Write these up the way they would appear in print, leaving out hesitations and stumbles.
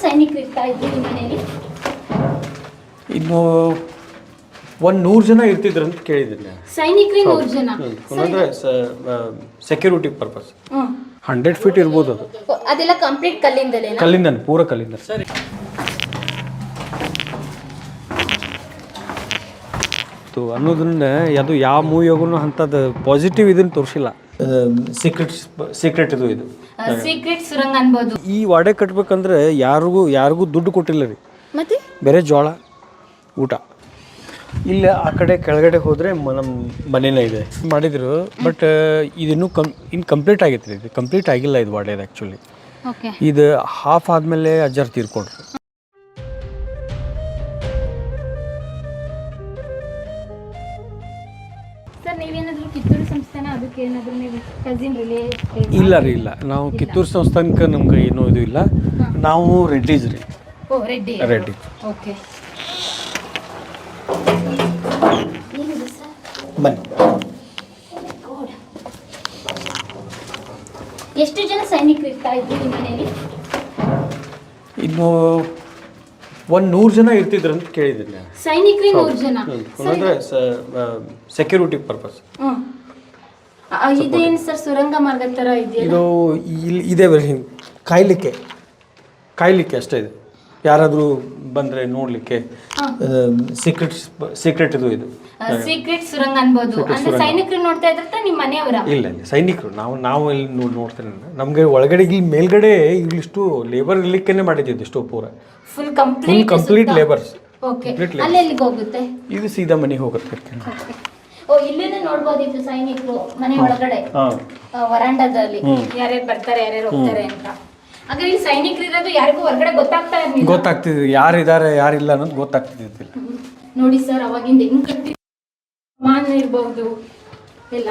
ಸೈನಿಕರು ಇರ್ತಾ ಇದ್ರು ನಿಮ್ಮ ಮನೆಯಲ್ಲಿ? ಇನ್ನು 100 ಜನ ಇರ್ತಿದ್ರು ಅಂತ ಕೇಳಿದ್ದೀನಿ. ಸೈನಿಕರೇ 100 ಜನ? ಅಂದರೆ ಸೆಕ್ಯೂರಿಟಿ ಪರ್ಪಸ್. 100 ಫೀಟ್ ಇರ್ಬೋದು ಅದು. ಅದೆಲ್ಲ ಕಂಪ್ಲೀಟ್ ಕಲ್ಲಿಂದಲೇ? ಕಲ್ಲಿಂದ, ಪೂರ ಕಲ್ಲಿಂದ. ಸರಿ. ಅನ್ನೋದನ್ನ ಅದು ಯಾವ ಮೂವಿಯಾಗೂ ಅಂಥದ್ದು ಪಾಸಿಟಿವ್ ಇದನ್ನು ತೋರಿಸಿಲ್ಲ. ಸೀಕ್ರೆಟ್ ಇದು ಸೀಕ್ರೆಟ್ ಸುರಂಗ ಅನ್ಬೋದು. ಈ ವಾಡೆ ಕಟ್ಬೇಕಂದ್ರೆ ಯಾರಿಗೂ ದುಡ್ಡು ಕೊಟ್ಟಿಲ್ಲ ರೀ. ಮತ್ತೆ ಬೇರೆ ಜೋಳ ಊಟ. ಇಲ್ಲ ಆ ಕಡೆ ಕೆಳಗಡೆ ಹೋದರೆ ನಮ್ಮ ಮನೇನೇ ಇದೆ ಮಾಡಿದ್ರು. ಬಟ್ ಇದಿನ್ನೂ ಕಂಪ್ಲೀಟ್ ಆಗೈತೆ ರೀ. ಇದು ಕಂಪ್ಲೀಟ್ ಆಗಿಲ್ಲ ಇದು ವಾಡೆದು ಆ್ಯಕ್ಚುಲಿ. ಇದು ಹಾಫ್ ಆದಮೇಲೆ ಅಜ್ಜಾರು ತೀರ್ಕೊಂಡ್ರು. ಇಲ್ಲ ರೀ, ಇಲ್ಲ. ನಾವು ಕಿತ್ತೂರು ಸಂಸ್ಥಾನಕ್ಕೆ ನಮ್ಗೆ ಏನೂ ಇದು ಇಲ್ಲ. ನಾವು ರೆಡ್ಡೀಸ್ ರೀ. ರೆಡ್ಡಿ. ಬನ್ನಿ. ಎಷ್ಟು ಜನ ಸೈನಿಕರು ಇರ್ತಾ ಇದ್ರು ನಿಮ್ಮ ಮನೆಯಲ್ಲಿ? ಇನ್ನು 100 ಜನ ಇರ್ತಿದ್ರು ಅಂತ ಕೇಳಿದ್ದೀನಿ. ಸೈನಿಕರೇ 100 ಜನ? ಅಂದರೆ ಸೆಕ್ಯೂರಿಟಿ ಪರ್ಪಸ್. ಇದೇನು ಸರ್ ಸುರಂಗ ಮಾರ್ಗ ಥರ ಇದೆಯಲ್ಲ? ಇದು ಇದೆ ಬರೀ ಕಾಯ್ಲಿಕ್ಕೆ ಅಷ್ಟೇ ಇದೆ. ಯಾರಾದರೂ ಬಂದರೆ ನೋಡಲಿಕ್ಕೆ ಸೀಕ್ರೆಟ್ ಇದು ಸೀಕ್ರೆಟ್ ಸುರಂಗ ಅನ್ಬೋದು. ಅಂದ್ರೆ ಸೈನಿಕರು ನೋಡ್ತಾ ಇದ್ರೆ ನಿಮ್ಮ ಮನೆಯವರ? ಇಲ್ಲ, ಸೈನಿಕರು. ನಾವು ಇಲ್ಲಿ ನೋಡ್ತೇನೆ. ನಮಗೆ ಒಳಗಡೆ ಇಲ್ಲಿ ಮೇಲ್ಗಡೆ ಇಲ್ಲಿಷ್ಟು ಲೇಬರ್ ಇರ್ಲಿಕ್ಕೇನೆ ಮಾಡಿದ್ದು ಇಷ್ಟು ಪೂರ ಫುಲ್ ಕಂಪ್ಲೀಟ್ ಲೇಬರ್ಸ್. ಅಲ್ಲಿ ಎಲ್ಲಿಗೆ ಹೋಗುತ್ತೆ ಇದು? ಸೀದಾ ಮನೆಗೆ ಹೋಗುತ್ತೆ. ಓ, ಇಲ್ಲೇನೆ ನೋಡ್ಬೋದಿತ್ತು ಸೈನಿಕರು ಮನೆ ಒಳಗಡೆ ವರಾಂಡದಲ್ಲಿ ಯಾರ್ಯಾರು ಬರ್ತಾರೆ ಯಾರ್ಯಾರು ಹೋಗ್ತಾರೆ ಅಂತ. ಹಾಗಾದ್ರೆ ಈ ಸೈನಿಕರು ಇರೋದು ಯಾರಿಗೂ ಹೊರಗಡೆ ಗೊತ್ತಾಗ್ತಿದ್ರು ಯಾರಿದ್ದಾರೆ ಯಾರಿಲ್ಲ ಅನ್ನೋದು ಗೊತ್ತಾಗ್ತಿದ್ದಿಲ್ಲ. ನೋಡಿ ಸರ್, ಅವಾಗಿಂದ ಹೆಂಗ್ ಕಟ್ಟಿ ಮಾನ್ ಇರ್ಬಹುದು ಎಲ್ಲ.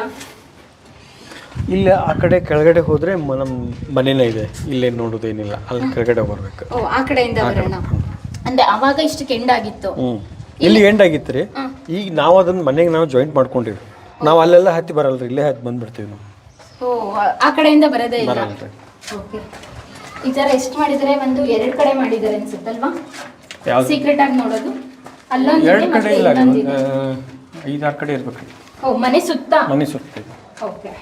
ಇಲ್ಲ ಆ ಕಡೆ ಕೆಳಗಡೆ ಹೋದ್ರೆ ನಮ್ಮ ಮನೇನೇ ಇದೆ. ಇಲ್ಲೇ ನೋಡೋದೇನಿಲ್ಲ, ಅಲ್ಲಿ ಕೆಳಗಡೆ ಬರ್ಬೇಕು. ಓ, ಆ ಕಡೆಯಿಂದ ಬರೋಣ. ಅಂದ್ರೆ ಅವಾಗ ಇಷ್ಟು ಕೆಂಡಾಗಿತ್ತು. ಇಲ್ಲಿ ಎಂಡ್ ಆಗಿತ್ತು ರೀ. ಈಗ ನಾವು ಅದನ್ನ ಮನೆಗೆ ನಾವು ಜಾಯಿಂಟ್ ಮಾಡ್ಕೊಂಡಿವಿ. ನಾವು ಅಲ್ಲೆಲ್ಲ ಹತ್ತಿ ಬರಲ್ರಿ, ಇಲ್ಲೇ ಹತ್ತಿ ಬಂದ್ಬಿಡ್ತೀವಿ ನಾವು. ಓ, ಆ ಕಡೆಯಿಂದ ಬರೋದೇ ಇಲ್ಲ. ಓಕೆ. ಈ ತರ ಎಷ್ಟು ಮಾಡಿದರೆ? ಒಂದು 2 ಕಡೆ ಮಾಡಿದ್ದಾರೆ ಅನ್ಸುತ್ತಲ್ವಾ? ಸೀಕ್ರೆಟ್ ಆಗಿ ನೋಡೋದು ಅಲ್ಲೊಂದು 2 ಕಡೆ ಇಲ್ಲ, 5-6 ಕಡೆ ಇರ್ಬೇಕು. ಓ, ಮನೆ ಸುತ್ತ? ಮನೆ ಸುತ್ತ. ಓಕೆ.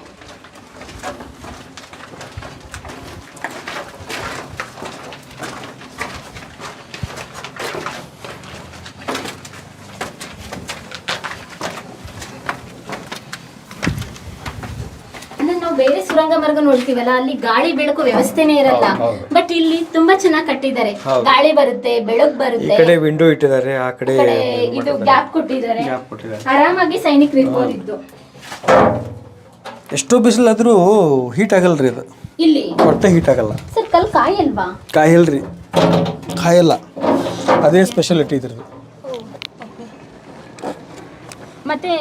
ಬೇರೆ ಸುರಂಗ ಮಾರ್ಗ ನೋಡ್ತೀವಲ್ಲ, ಅಲ್ಲಿ ಗಾಳಿ ಬೆಳಕು ವ್ಯವಸ್ಥೆನೇ ಇರಲ್ಲ. ಬಟ್ ಇಲ್ಲಿ ತುಂಬಾ ಚೆನ್ನಾಗಿ ಕಟ್ಟಿದ್ದಾರೆ. ಗಾಳಿ ಬರುತ್ತೆ, ಬೆಳಕು ಬರುತ್ತೆ. ಈ ಕಡೆ ವಿಂಡೋ ಇಟ್ಟಿದ್ದಾರೆ, ಆ ಕಡೆ ಇದು ಗ್ಯಾಪ್ ಕೊಟ್ಟಿದ್ದಾರೆ. ಆರಾಮಾಗಿ ಸೈನಿಕರು ಇರ್ಬೋದಿತ್ತು. ಎಷ್ಟೋ ಬಿಸಿಲಾದ್ರೂ ಹೀಟ್ ಆಗಲ್ರಿ ಇದು. ಇಲ್ಲಿ ಹೊಟ್ಟೆ ಹೀಟ್ ಆಗಲ್ಲ ಸರ್. ಕಲ್ ಕಾಯಲ್ವಾ? ಕಾಯಲ್ರಿ, ಕಾಯಲ್ಲ. ಅದೇ ಸ್ಪೆಷಾಲಿಟಿ ಇದ್ರದ್ದು. ಮತ್ತೆ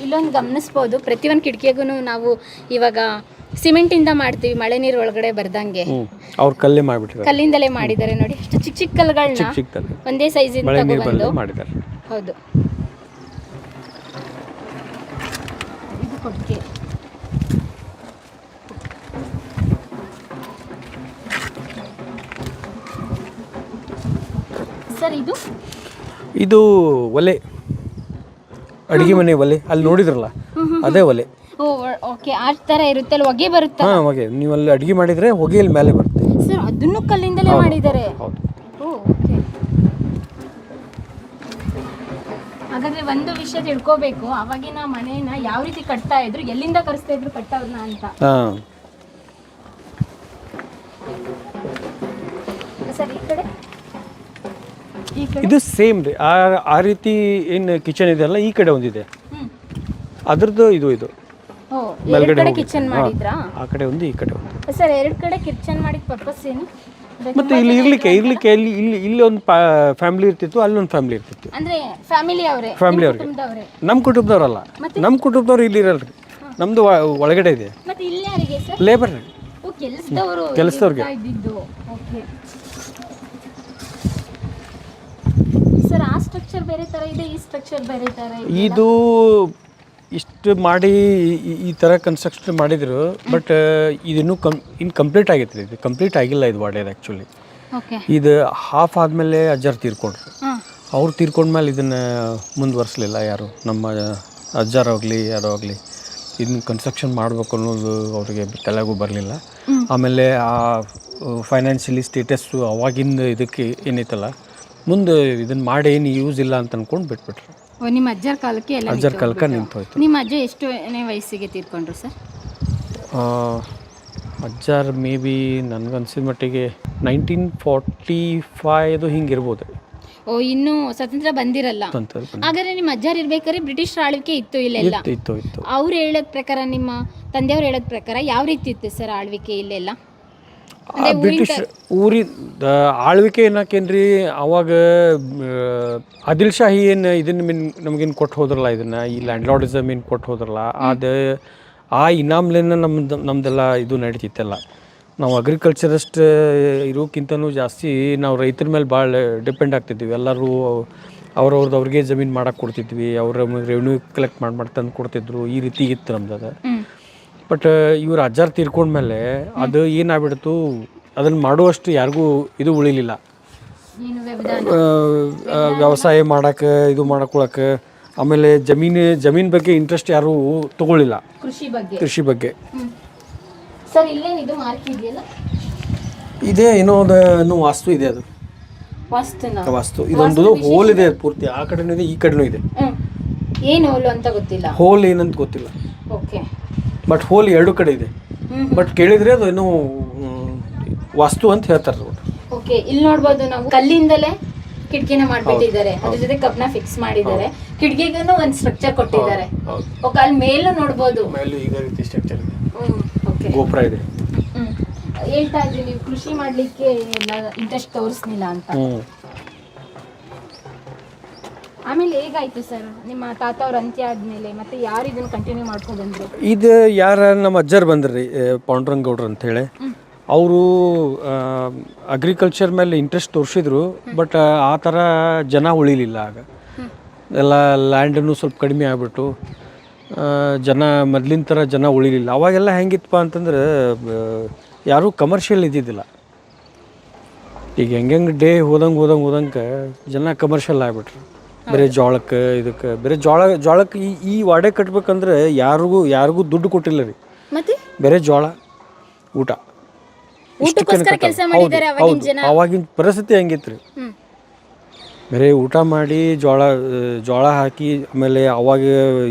ಇಲ್ಲೊಂದು ಗಮನಿಸ್ಬೋದು, ಪ್ರತಿಯೊಂದು ಕಿಟಕಿಗೂ ನಾವು ಇವಾಗ ಸಿಮೆಂಟಿಂದ ಮಾಡ್ತೀವಿ, ಮಳೆ ನೀರು ಒಳಗಡೆ ಬರ್ದಂಗೆ. ಅವ್ರು ಕಲ್ಲೇ ಮಾಡಿಬಿಟ್ಟಿದ್ದಾರೆ, ಕಲ್ಲಿಂದಲೇ ಮಾಡಿದ್ದಾರೆ. ನೋಡಿ ಎಷ್ಟು ಚಿಕ್ಕ ಚಿಕ್ಕ ಕಲ್ಲುಗಳನ್ನ ಒಂದೇ ಸೈಜಿಂದ ತಗೊಂಡು ಮಾಡಿದ್ದಾರೆ. ಹೌದು. ಇದು ಕೊಟ್ಟಿಗೆ ಸರ್. ಇದು ಒಲೆ, ಅಡಿಗೆ ಮನೆ ಒಲೆ. ಅಲ್ಲಿ ನೋಡಿದ್ರಲ್ಲ, ಅದೇ ಒಲೆ. ಓಕೆ, ಆ ಥರ ಇರುತ್ತೆ. ಅಲ್ಲಿ ಹೊಗೆ ಬರುತ್ತೆ. ಹಾಂ, ಹೊಗೆ. ನೀವು ಅಲ್ಲಿ ಅಡಿಗೆ ಮಾಡಿದರೆ ಹೊಗೆಯಲ್ಲಿ ಮೇಲೆ ಬರುತ್ತೆ ಸರ್. ಅದನ್ನು ಕಲ್ಲಿಂದಲೇ ಮಾಡಿದ್ದಾರೆ? ಹೌದು. ಓಕೆ. ಹಾಗಾದ್ರೆ ಒಂದು ವಿಷಯ ತಿಳ್ಕೋಬೇಕು, ಅವಾಗಿನ ಮನೆಯನ್ನ ಯಾವ ರೀತಿ ಕಟ್ತಾ ಇದ್ರು, ಎಲ್ಲಿಂದ ಕರೆಸ್ತಾ ಇದ್ರು ಕಟ್ಟವ್ರನ್ನ ಅಂತ. ಹಾಂ ಸರ್, ಈ ಕಡೆ ಇದು ಸೇಮ್ ರೀ. ಆ ರೀತಿ ಏನು ಕಿಚನ್ ಇದೆಯಲ್ಲ, ಈ ಕಡೆ ಒಂದಿದೆ ಅದ್ರದ್ದು. ಇದು ಮೇಲ್ಗಡೆ ಕಿಚನ್ ಮಾಡಿದ್ರಾ? ಆ ಕಡೆ ಒಂದು, ಈ ಕಡೆ ಒಂದು. ಸರ್, 2 ಕಡೆ ಕಿಚನ್ ಮಾಡಿದ ಪರ್ಪಸ್ ಏನು? ಮತ್ತೆ ಇಲ್ಲಿ ಇರ್ಲಿಕ್ಕೆ ಇಲ್ಲಿ ಒಂದು ಫ್ಯಾಮಿಲಿ ಇರ್ತಿತ್ತು, ಅಲ್ಲೊಂದು ಫ್ಯಾಮಿಲಿ ಇರ್ತಿತ್ತು. ಅಂದ್ರೆ ಫ್ಯಾಮಿಲಿ ಅವ್ರಿಗೆ? ನಮ್ಮ ಕುಟುಂಬದವರಲ್ಲ. ನಮ್ಮ ಕುಟುಂಬದವ್ರು ಇಲ್ಲಿ ಇರಲ್ರಿ. ನಮ್ದು ಒಳಗಡೆ ಇದೆ. ಮತ್ತೆ ಇಲ್ಲಿ ಯಾರಿಗೆ ಸರ್? ಲೇಬರ್ ರೀ. ಓ, ಕೆಲಸದವ್ರಿಗೆ ಇದ್ದಿದ್ದು. Okay sir. ಆ ಸ್ಟ್ರಕ್ಚರ್ ಬೇರೆ ತರ ಇದೆ, ಈ ಸ್ಟ್ರಕ್ಚರ್ ಬೇರೆ ತರ ಇದೆ. ಇದು ಇಷ್ಟು ಮಾಡಿ ಈ ಥರ ಕನ್ಸ್ಟ್ರಕ್ಷನ್ ಮಾಡಿದ್ರು. ಬಟ್ ಇದಿನ್ನೂ ಕಂಪ್ಲೀಟ್ ಆಗೈತೆ ರೀ. ಇದು ಕಂಪ್ಲೀಟ್ ಆಗಿಲ್ಲ ಇದು ವಾಡೆದು ಆ್ಯಕ್ಚುಲಿ. ಓಕೆ. ಇದು ಹಾಫ್ ಆದಮೇಲೆ ಅಜ್ಜಾರು ತೀರ್ಕೊಂಡ್ರು. ಹಾಂ. ಅವ್ರು ತೀರ್ಕೊಂಡ್ಮೇಲೆ ಇದನ್ನು ಮುಂದುವರಿಸಲಿಲ್ಲ ಯಾರು, ನಮ್ಮ ಅಜ್ಜಾರಾಗಲಿ ಯಾರೋ ಆಗಲಿ ಇದನ್ನ ಕನ್ಸ್ಟ್ರಕ್ಷನ್ ಮಾಡಬೇಕು ಅನ್ನೋದು ಅವರಿಗೆ ತಲೆಗೂ ಬರಲಿಲ್ಲ. ಆಮೇಲೆ ಆ ಫೈನಾನ್ಷಿಯಲಿ ಸ್ಟೇಟಸ್ಸು ಅವಾಗಿಂದ ಇದಕ್ಕೆ ಏನೈತಲ್ಲ ಮುಂದೆ ಇದನ್ನು ಮಾಡಿ ಏನು ಯೂಸ್ ಇಲ್ಲ ಅಂತ ಅಂದ್ಕೊಂಡು ಬಿಟ್ಬಿಟ್ರು. ನಿಮ್ಮ ಅಜ್ಜರ ಕಾಲಕ್ಕೆ ಎಲ್ಲ ಅಜ್ಜರ ಕಾಲಕ್ಕೆ ನಿಂತು ಹೋಯ್ತು. ನಿಮ್ಮ ಅಜ್ಜ ಎಷ್ಟನೇ ವಯಸ್ಸಿಗೆ ತೀರ್ಕೊಂಡ್ರು ಸರ್? ಅಜ್ಜಾರು ಮೇ ಬಿ ನನಗನ್ಸಿದ ಮಟ್ಟಿಗೆ 1945 ಹಿಂಗಿರ್ಬೋದು. ಓ, ಇನ್ನೂ ಸ್ವತಂತ್ರ ಬಂದಿರಲ್ಲ. ಹಾಗಾದ್ರೆ ನಿಮ್ಮ ಅಜ್ಜಾರು ಇರ್ಬೇಕಾದ್ರೆ ಬ್ರಿಟಿಷ್ ಆಳ್ವಿಕೆ ಇತ್ತು ಇಲ್ಲೆಲ್ಲ? ಇತ್ತು. ಅವ್ರು ಹೇಳೋದ್ ಪ್ರಕಾರ, ನಿಮ್ಮ ತಂದೆಯವ್ರು ಹೇಳೋದ್ ಪ್ರಕಾರ ಯಾವ ರೀತಿ ಇತ್ತು ಸರ್ ಆಳ್ವಿಕೆ ಇಲ್ಲೆಲ್ಲ? ಬ್ರಿಟಿಷ್ ಊರಿನ ಆಳ್ವಿಕೆ ಏನಕ್ಕೇನ್ರಿ, ಅವಾಗ ಆದಿಲ್ ಶಾಹಿ ಏನು ಇದನ್ನು ನಮಗೇನು ಕೊಟ್ಟು ಹೋದ್ರಲ್ಲ, ಇದನ್ನು ಈ ಲ್ಯಾಂಡ್ಲಾರ್ಡಿಸಮ್ ಏನು ಕೊಟ್ಟು ಹೋದ್ರಲ್ಲ, ಅದು ಆ ಇನಾಮ್ಲೇನ ನಮ್ಮದೆಲ್ಲ ಇದು ನಡೀತಿತ್ತಲ್ಲ. ನಾವು ಅಗ್ರಿಕಲ್ಚರಿಸ್ಟ್ ಇರೋಕ್ಕಿಂತನೂ ಜಾಸ್ತಿ ನಾವು ರೈತರ ಮೇಲೆ ಭಾಳ ಡಿಪೆಂಡ್ ಆಗ್ತಿದ್ವಿ. ಎಲ್ಲರೂ ಅವ್ರಿಗೆ ಜಮೀನು ಮಾಡಕ್ಕೆ ಕೊಡ್ತಿದ್ವಿ, ಅವ್ರ ರೆವೆನ್ಯೂ ಕಲೆಕ್ಟ್ ಮಾಡಿ ತಂದು ಕೊಡ್ತಿದ್ರು. ಈ ರೀತಿ ಇತ್ತು ನಮ್ದು ಅದು. ಬಟ್ ಇವ್ರು ಅಜ್ಜಾರು ತೀರ್ಕೊಂಡ್ಮೇಲೆ ಅದು ಏನಾಗ್ಬಿಡ್ತು, ಅದನ್ನು ಮಾಡುವಷ್ಟು ಯಾರಿಗೂ ಇದು ಉಳಿಲಿಲ್ಲ. ವ್ಯವಸಾಯ ಮಾಡೋಕ್ಕೆ ಇದು ಮಾಡ್ಕೊಳಕ್ಕೆ. ಆಮೇಲೆ ಜಮೀನು ಬಗ್ಗೆ ಇಂಟ್ರೆಸ್ಟ್ ಯಾರೂ ತಗೊಳ್ಳಿಲ್ಲ, ಕೃಷಿ ಬಗ್ಗೆ. ಸರ್ ಇಲ್ಲೇನಿದು ಮಾರ್ಕ್ ಇದೆಯಲ್ಲ? ಇದೇ ಏನೋ ಒಂದು ವಾಸ್ತು ಇದೆ, ಅದು ವಾಸ್ತು. ಇದೊಂದು ಹೋಲ್ ಇದೆ ಪೂರ್ತಿ, ಆ ಕಡೆನೂ ಇದೆ ಈ ಕಡೆನೂ ಇದೆ. ಏನು ಹೋಲ್ ಅಂತ ಗೊತ್ತಿಲ್ಲ, ಹೋಲ್ ಏನಂತ ಗೊತ್ತಿಲ್ಲ. ಓಕೆ. ಬಟ್ ಹೋಲ್ ಎರಡು ಕಡೆ ಇದೆ. ಬಟ್ ಕೇಳಿದ್ರೆ ಅದು ಏನೋ ವಾಸ್ತು ಅಂತ ಹೇಳ್ತಾರೆ. ಓಕೆ. ಇಲ್ಲಿ ನೋಡ್ಬೋದು ನಾವು ಕಲ್ಲಿಂದಲೇ ಕಿಟಕಿನ ಮಾಡ್ಬಿಟ್ಟಿದ್ದಾರೆ, ಅದ್ರ ಜೊತೆ ಕಬ್ನ ಫಿಕ್ಸ್ ಮಾಡಿದ್ದಾರೆ. ಕಿಟಕಿಗೂ ಒಂದು ಸ್ಟ್ರಕ್ಚರ್ ಕೊಟ್ಟಿದ್ದಾರೆ. ಓಕೆ. ಅಲ್ಲಿ ಮೇಲೂ ನೋಡ್ಬೋದು, ಮೇಲೂ ಈಗ ರೀತಿ ಸ್ಟ್ರಕ್ಚರ್ ಇದೆ, ಓಕೆ, ಗೋಪುರ ಇದೆ. ಹೇಳ್ತಾ ಇದ್ರಿ ನೀವು ಕೃಷಿ ಮಾಡ್ಲಿಕ್ಕೆ ಎಲ್ಲ ಇಂಟ್ರೆಸ್ಟ್ ತೋರಿಸ್ಲಿಲ್ಲ ಅಂತ. ಆಮೇಲೆ ಹೇಗಾಯ್ತು ಸರ್ ನಿಮ್ಮ ತಾತ ಅವ್ರ ಅಂತ್ಯ ಆದ್ಮೇಲೆ? ಮತ್ತೆ ಯಾರು ಇದನ್ನ ಕಂಟಿನ್ಯೂ ಮಾಡ್ಕೊಂಡು ಬಂದ್ರು? ಇದು ಯಾರ ನಮ್ಮ ಅಜ್ಜರು ಬಂದ್ರಿ, ಪಾಂಡುರಂಗ ಗೌಡ್ರು ಅಂತೇಳಿ. ಅವರು ಅಗ್ರಿಕಲ್ಚರ್ ಮೇಲೆ ಇಂಟ್ರೆಸ್ಟ್ ತೋರಿಸಿದ್ರು. ಬಟ್ ಆ ಥರ ಜನ ಉಳಿಲಿಲ್ಲ. ಆಗ ಎಲ್ಲ ಲ್ಯಾಂಡನ್ನು ಸ್ವಲ್ಪ ಕಡಿಮೆ ಆಗ್ಬಿಟ್ಟು ಮೊದಲಿನ ಥರ ಜನ ಉಳಿಲಿಲ್ಲ. ಅವಾಗೆಲ್ಲ ಹೆಂಗಿತ್ತಪ್ಪ ಅಂತಂದ್ರೆ ಯಾರೂ ಕಮರ್ಷಿಯಲ್ ಇದ್ದಿದ್ದಿಲ್ಲ. ಈಗ ಹೆಂಗೆ ಡೇ ಹೋದಂಗೆ ಜನ ಕಮರ್ಷಿಯಲ್ ಆಗ್ಬಿಟ್ರು. ಬರೀ ಜೋಳಕ್ಕೆ ಇದಕ್ಕೆ ಬೇರೆ ಜೋಳಕ್ಕೆ ಈ ವಾಡೆ ಕಟ್ಬೇಕಂದ್ರೆ ಯಾರಿಗೂ ದುಡ್ಡು ಕೊಟ್ಟಿಲ್ಲ ರೀ. ಬೇರೆ ಜೋಳ ಊಟ ಅವಾಗಿನ ಪರಿಸ್ಥಿತಿ ಹೆಂಗಿತ್ತು ರೀ. ಬೇರೆ ಊಟ ಮಾಡಿ ಜೋಳ ಹಾಕಿ, ಆಮೇಲೆ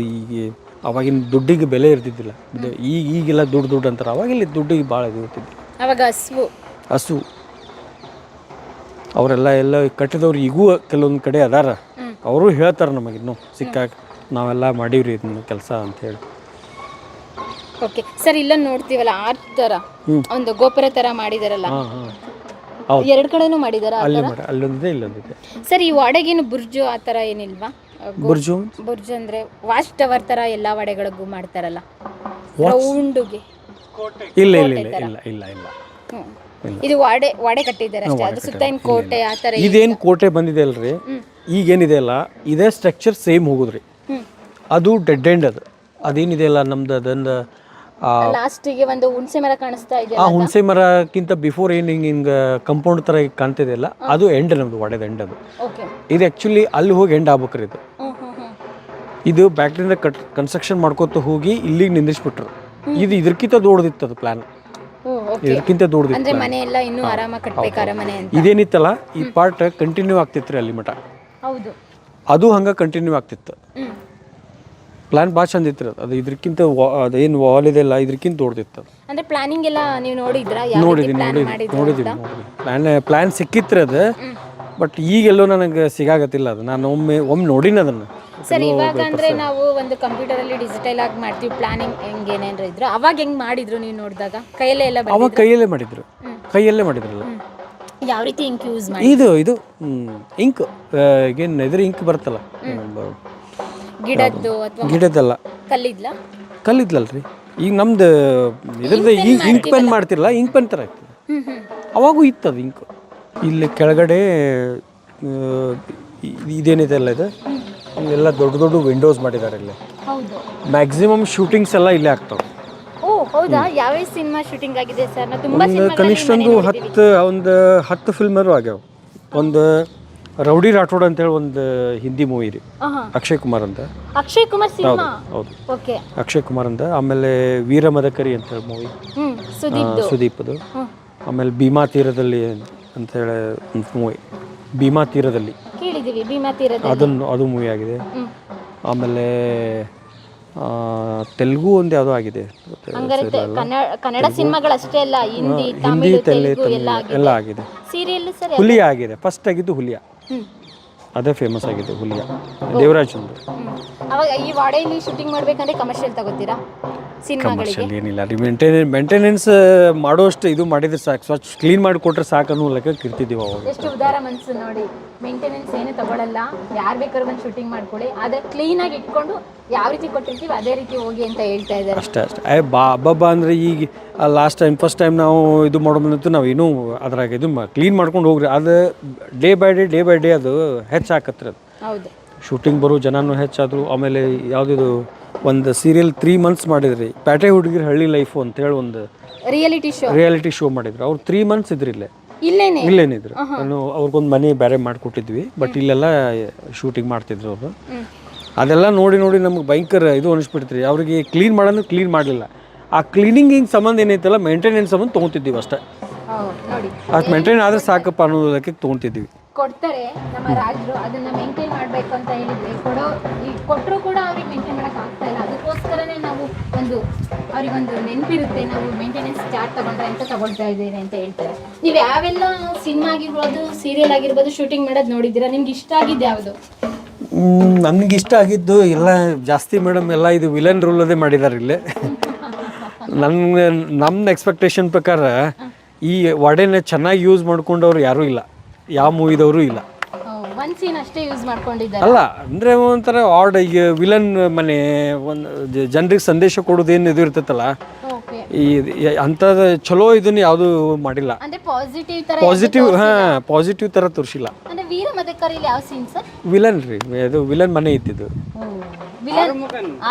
ಅವಾಗಿನ ದುಡ್ಡಿಗೆ ಬೆಲೆ ಇರ್ತಿದ್ದಿಲ್ಲ. ಈಗೆಲ್ಲ ದುಡ್ಡು ಅಂತಾರೆ, ಅವಾಗೆಲ್ಲ ದುಡ್ಡಿಗೆ ಭಾಳ ಇರ್ತಿದ್ದೆ. ಹಸು ಅವರೆಲ್ಲ ಕಟ್ಟಿದವ್ರು ಈಗೂ ಕೆಲವೊಂದು ಕಡೆ ಅದಾರ. ಅವರು ಹೇಳ್ತಾರೆ ನಮಗೆ ಇನ್ನೂ ಸಿಕ್ಕಾಗ, ನಾವೆಲ್ಲ ಮಾಡೀವ್ರಿ ಇದನ್ನ ಕೆಲಸ ಅಂತ ಹೇಳಿ. ಓಕೆ ಸರ್, ಇಲ್ಲ ನೋಡ್ತೀವಲ್ಲ ಆರ್ಟ್ ತರ ಒಂದು ಗೋಪುರ ತರ ಮಾಡಿದಾರಲ್ಲ, ಎರಡು ಕಡೆನೂ ಮಾಡಿದಾರ? ಅಲ್ಲೊಂದಿದೆ ಇಲ್ಲೊಂದಿದೆ. ಸರ್ ಈ ವಾಡೆಗೇನು ಬುರ್ಜು ಆ ಥರ ಏನಿಲ್ವಾ? ಬುರ್ಜು ಅಂದ್ರೆ ವಾಚ್ ಟವರ್ ಥರ ಎಲ್ಲ ವಾಡೆಗಳಿಗೂ ಮಾಡ್ತಾರಲ್ಲ ರೌಂಡುಗೆ? ಇಲ್ಲ. ಇದು ವಾಡೆ ಕಟ್ಟಿದ್ದಾರೆ ಅಷ್ಟೇ, ಅದು ಸುತ್ತ ಏನು ಕೋಟೆ ಆ ಥರ? ಇದೇನು ಕೋಟೆ ಬಂದಿದೆ ಅಲ್ರಿ, ಈಗೇನಿದೆ ಅಲ್ಲ ಇದೇ ಸ್ಟ್ರಕ್ಚರ್ ಸೇಮ್ ಹೋಗುದ್ರಿ. ಅದು ಡೆಡ್ ಎಂಡ್. ಅದೇನಿದೆ ಅಲ್ಲ ನಮ್ದು ಅದೊಂದು ಲಾಸ್ಟಿಗೆ ಒಂದು ಹುಣಸೆ ಮರ ಕಾಣಿಸ್ತಾ ಇದೆ. ಆ ಹುಣಸೆ ಮರಕ್ಕಿಂತ ಬಿಫೋರ್ ಏನು ಹಿಂಗೆ ಕಂಪೌಂಡ್ ಥರ ಕಾಣ್ತಿದೆ ಅಲ್ಲ, ಅದು ಎಂಡ್ ನಮ್ದು ವಾಡೆದ ಎಂಡ್. ಅದು ಇದು ಆ್ಯಕ್ಚುಲಿ ಅಲ್ಲಿ ಹೋಗಿ ಎಂಡ್ ಆಗ್ಬೇಕ್ರಿ. ಇದು ಬ್ಯಾಕ್ಟ್ರಿಂದ ಕನ್ಸ್ಟ್ರಕ್ಷನ್ ಮಾಡ್ಕೊತ ಹೋಗಿ ಇಲ್ಲಿಗೆ ನಿಂದಿಸ್ಬಿಟ್ರು. ಇದು ಇದಕ್ಕಿಂತ ದೊಡ್ಡದಿತ್ತು ಅದು ಪ್ಲಾನ್, ಇದಕ್ಕಿಂತ ದೊಡ್ಡದಿತ್ತು. ಮನೆ ಎಲ್ಲ ಇನ್ನೂ ಆರಾಮಾಗಿ ಕಟ್ಟಬೇಕಾರೆ ಮನೆ ಅಂತ ಇದೇನಿತ್ತಲ್ಲ ಈ ಪಾರ್ಟ್ ಕಂಟಿನ್ಯೂ ಆಗ್ತಿತ್ತು ಅಲ್ಲಿ ಮಠ. ಅದು ಹಂಗೆ ಕಂಟಿನ್ಯೂ ಆಗ್ತಿತ್ತು. ಪ್ಲಾನ್ ಭಾಳ ಚಂದ ಇತ್ತು ಅದು. ಇದಕ್ಕಿಂತ ಅದೇನು ವಾಲ್ ಇದೆ ಅಲ್ಲ ಇದಕ್ಕಿಂತ ದೊಡ್ಡದಿತ್ತು. ಅಂದ್ರೆ ಪ್ಲಾನಿಂಗ್ ಎಲ್ಲ ನೀವು ನೋಡಿದ್ರಾ? ನೋಡಿದ್ವಿ. ಪ್ಲಾನ್ ಸಿಕ್ಕಿತ್ತು ಅದು. ಬಟ್ ಈಗೆಲ್ಲೋ ನನಗೆ ಸಿಗಾಗತ್ತಿಲ್ಲ ಅದು. ನಾನು ಒಮ್ಮೆ ನೋಡಿನ ಅದನ್ನು. ಸರ್ ಇವಾಗ ಅಂದ್ರೆ ನಾವು ಒಂದು ಕಂಪ್ಯೂಟರ್ ಅಲ್ಲಿ ಡಿಜಿಟಲ್ ಆಗಿ ಮಾಡ್ತೀವಿ ಪ್ಲಾನಿಂಗ್, ಹೆಂಗೇನೇನ್ರ ಇದ್ರು ಅವಾಗ ಹೆಂಗ್ ಮಾಡಿದ್ರು ನೀವು ನೋಡಿದಾಗ? ಕೈಯಲ್ಲೇ ಎಲ್ಲ ಅವಾಗ ಕೈಯಲ್ಲೇ ಮಾಡಿದ್ರಲ್ಲ. ಯಾವ ರೀತಿ ಇಂಕ್ ಯೂಸ್ ಮಾಡಿ? ಇದು ಇಂಕ್ ಏನು ಇದ್ರ ಇಂಕ್ ಬರ್ತಲ್ಲ, ಗಿಡದ್ದಲ್ಲ, ಕಲ್ಲಿದ್ಲಲ್ರಿ. ಈಗ ನಮ್ದು ಇದ್ರದ್ದು ಇಂಕ್ ಪೆನ್ ಮಾಡ್ತಿರಲ್ಲ, ಇಂಕ್ ಪೆನ್ ಥರ ಆಗ್ತದೆ. ಅವಾಗೂ ಇತ್ತು ಅದು ಇಂಕ್. ಇಲ್ಲಿ ಕೆಳಗಡೆ ಇದೇನಿದೆ ಅಲ್ಲ, ಇದು ಎಲ್ಲ ದೊಡ್ಡ ವಿಂಡೋಸ್ ಮಾಡಿದ್ದಾರೆ ಇಲ್ಲಿ. ಮ್ಯಾಕ್ಸಿಮಮ್ ಶೂಟಿಂಗ್ಸ್ ಎಲ್ಲ ಇಲ್ಲೇ ಆಗ್ತಾವೆ. ಹೌದಾ? ಯಾವ್ಯಾವ ಸಿನಿಮಾ ಶೂಟಿಂಗ್ ಆಗಿದೆ ಸರ್? ನಾವು ತುಂಬಾ ಒಂದು ಸಿನಿಮಾ ಕನಿಷ್ಠ ಒಂದು 10 ಫಿಲ್ಮರು ಆಗ್ಯಾವ. ಒಂದು ರೌಡಿ ರಾಠೋಡ್ ಅಂತೇಳಿ ಒಂದು ಹಿಂದಿ ಮೂವಿ ರೀ, ಅಕ್ಷಯ್ ಕುಮಾರ್ ಅಂತ. ಅಕ್ಷಯ್ ಕುಮಾರ್ ಸಿನಿಮಾ? ಹೌದು, ಓಕೆ. ಅಕ್ಷಯ್ ಕುಮಾರ್ ಅಂತ. ಆಮೇಲೆ ವೀರ ಮದಕರಿ ಅಂತೇಳಿ ಮೂವಿ, ಸುದೀಪ್ದು. ಆಮೇಲೆ ಭೀಮಾ ತೀರದಲ್ಲಿ ಅಂತೇಳಿ ಒಂದು ಮೂವಿ, ಭೀಮಾ ತೀರದಲ್ಲಿ ಕೇಳಿದ್ದೀವಿ, ಭೀಮಾ ತೀರದಲ್ಲಿ. ಅದು ಮೂವಿ ಆಗಿದೆ. ಆಮೇಲೆ ತೆಲುಗು ಒಂದು ಯಾವುದೋ ಆಗಿದೆ. ಕನ್ನಡ ಸಿನಿಮಾಗಳಷ್ಟೇ ಅಲ್ಲ, ಹಿಂದಿ, ತೆಲುಗು ಎಲ್ಲ ಆಗಿದೆ. ಸೀರಿಯಲ್ ಸರ್ ಹುಲಿಯಾ ಆಗಿದೆ, ಫಸ್ಟ್ ಆಗಿದ್ದು ಹುಲಿಯಾ. ಅದೇ ಫೇಮಸ್ ಆಗಿದೆ ಹುಲಿಯಾ, ದೇವರಾಜ್ ಒಂದು. ಅವಾಗ ಈ ವಾಡೆಯಲ್ಲಿ ಶೂಟಿಂಗ್ ಮಾಡ್ಬೇಕಂದ್ರೆ ಕಮರ್ಷಿಯಲ್ ತಗೋತೀರಾ ಸಿನಿಮಾಗಳಿಗೆ? ಕಮರ್ಷಿಯಲ್ ಏನಿಲ್ಲ ರೀ, ಮೇಂಟೆನೆನ್ಸ್ ಮಾಡೋಷ್ಟು ಇದು ಮಾಡಿದ್ರೆ ಸಾಕು, ಸ್ವಚ್ಛ ಕ್ಲೀನ್ ಮಾಡಿಕೊಟ್ರೆ ಸಾಕು ಅನ್ನೋ ಲೆಕ್ಕಕ್ಕೆ ಇರ್ತಿದ್ದೀವಿ ಅವಾಗ. ಎಷ್ಟು ಉದಾರ ಮನಸ್ಸು ನೋಡಿ, ಮೇಂಟೆನೆನ್ಸ್ ಏನು ತಗೊಳ್ಳಲ್ಲ, ಯಾರು ಬೇಕಾದ್ರೂ ಬಂದು ಶೂಟಿಂಗ್ ಮಾಡ್ಕೊಳ್ಳಿ, ಆದರೆ ಕ್ಲೀನಾಗಿ ಇಟ್ಕೊಂಡು ಯಾವ ರೀತಿ ಕೊಟ್ಟಿರ್ತೀವಿ ಅದೇ ರೀತಿ ಹೋಗಿ ಅಂತ ಹೇಳ್ತಾ ಇದ್ದಾರೆ. ಅಷ್ಟೇ ಹಬ್ಬ ಅಂದರೆ ಈಗ ಲಾಸ್ಟ್ ಟೈಮ್ ಫಸ್ಟ್ ಟೈಮ್ ನಾವು ಇದು ಮಾಡೋದಂತೂ ನಾವು ಇನ್ನೂ ಅದ್ರಾಗ ಇದು ಕ್ಲೀನ್ ಮಾಡ್ಕೊಂಡು ಹೋಗ್ರಿ. ಅದು ಡೇ ಬೈ ಡೇ ಅದು ಹೆಚ್ಚಾಕತ್ರಿ. ಅದು ಹೌದು, ಶೂಟಿಂಗ್ ಬರೋ ಜನನೂ ಹೆಚ್ಚಾದರು. ಆಮೇಲೆ ಯಾವುದಿದು ಒಂದು ಸೀರಿಯಲ್ 3 months ಮಾಡಿದ್ರಿ, ಪ್ಯಾಟೆ ಹುಡುಗಿರ ಹಳ್ಳಿ ಲೈಫು ಅಂತೇಳಿ ಒಂದು ರಿಯಾಲಿಟಿ ಶೋ ಮಾಡಿದ್ರು. ಅವ್ರು 3 months ಇದ್ರಿಲ್ಲೇ ಇಲ್ಲೇನಿದ್ರು. ಅವ್ರಿಗೊಂದು ಮನೆ ಬೇರೆ ಮಾಡಿಕೊಟ್ಟಿದ್ವಿ, ಬಟ್ ಇಲ್ಲೆಲ್ಲ ಶೂಟಿಂಗ್ ಮಾಡ್ತಿದ್ರು ಅವರು. ಅದೆಲ್ಲ ನೋಡಿ ನಮ್ಗೆ ಭಯಂಕರ ಇದು ಅನಿಸ್ಬಿಡ್ತೀರಿ. ಅವ್ರಿಗೆ ಕ್ಲೀನ್ ಮಾಡೋದು ಕ್ಲೀನ್ ಮಾಡಲಿಲ್ಲ. ಆ ಕ್ಲೀನಿಂಗಿಗೆ ಸಂಬಂಧ ಏನೈತಲ್ಲ, ಮೇಂಟೆನೆನ್ಸ್ ಸಂಬಂಧ ತೊಗೊತಿದ್ದೀವಿ ಅಷ್ಟೇ. ಅದು ಮೇಂಟೈನ್ ಆದರೆ ಸಾಕಪ್ಪ ಅನ್ನೋದಕ್ಕೆ ತೊಗೊತಿದ್ದೀವಿ. ಕೊಡ್ತಾರೆ ನಮ್ಮ ರಾಜರು, ಅದನ್ನ ಮೇಂಟೈನ್ ಮಾಡಬೇಕು ಅಂತ ಹೇಳಿದ್ರೆ ಕೊಟ್ಟರು ಕೂಡ ಅವ್ರಿಗೆ ಮೇಂಟೈನ್ ಮಾಡಕ್ ಆಗ್ತಾ ಇಲ್ಲ. ಅದಕ್ಕೋಸ್ಕರನೇ ನಾವು ಅವ್ರಿಗೊಂದು ನೆನಪಿರುತ್ತೆ, ನಾವು ಮೇಂಟೆನೆನ್ಸ್ ಚಾರ್ಟ್ ತಗೊಂಡ್ರೆ ಅಂತ ತಗೊಳ್ತಾ ಇದ್ದೀವಿ ಅಂತ ಹೇಳ್ತಾರೆ. ನೀವು ಯಾವೆಲ್ಲ ಸಿನಿಮಾ ಆಗಿರ್ಬೋದು, ಸೀರಿಯಲ್ ಆಗಿರ್ಬೋದು ಶೂಟಿಂಗ್ ಮಾಡೋದು ನೋಡಿದ್ದೀರಾ? ನಿಮ್ಗೆ ಇಷ್ಟ ಆಗಿದ್ದು ಯಾವುದು? ನನಗೆ ಇಷ್ಟ ಆಗಿದ್ದು ಎಲ್ಲ ಜಾಸ್ತಿ ಮೇಡಮ್ ಎಲ್ಲ ಇದು ವಿಲನ್ ರೋಲ್ ಮಾಡಿದ್ದಾರೆ ಇಲ್ಲೇ. ನಮ್ಮ ಎಕ್ಸ್ಪೆಕ್ಟೇಷನ್ ಪ್ರಕಾರ ಈ ವಾಡೆನ ಚೆನ್ನಾಗಿ ಯೂಸ್ ಮಾಡ್ಕೊಂಡವ್ರು ಯಾರೂ ಇಲ್ಲ, ಯಾವ ಮೂವಿದವರು ಇಲ್ಲ. ಒಂದು ಸೀನ್ ಅಷ್ಟೇ ಯೂಸ್ ಮಾಡ್ಕೊಂಡಿದ್ದಾರೆ. ಅಲ್ಲ ಅಂದರೆ ಒಂಥರ ಆರ್ಡ್, ಈಗ ವಿಲನ್ ಮನೆ ಒಂದು ಜನರಿಗೆ ಸಂದೇಶ ಕೊಡೋದೇನು ಇದು ಇರ್ತೈತಲ್ಲ, ಈ ಅಂಥದ್ದು ಚಲೋ ಇದನ್ನ ಯಾವುದು ಮಾಡಿಲ್ಲ. ಪಾಸಿಟಿವ್ ಥರ ತೋರಿಸಿಲ್ಲ. ವಿಲನ್ ರೀ, ಅದು ವಿಲನ್ ಮನೆ ಇತ್ತಿದ್ದು.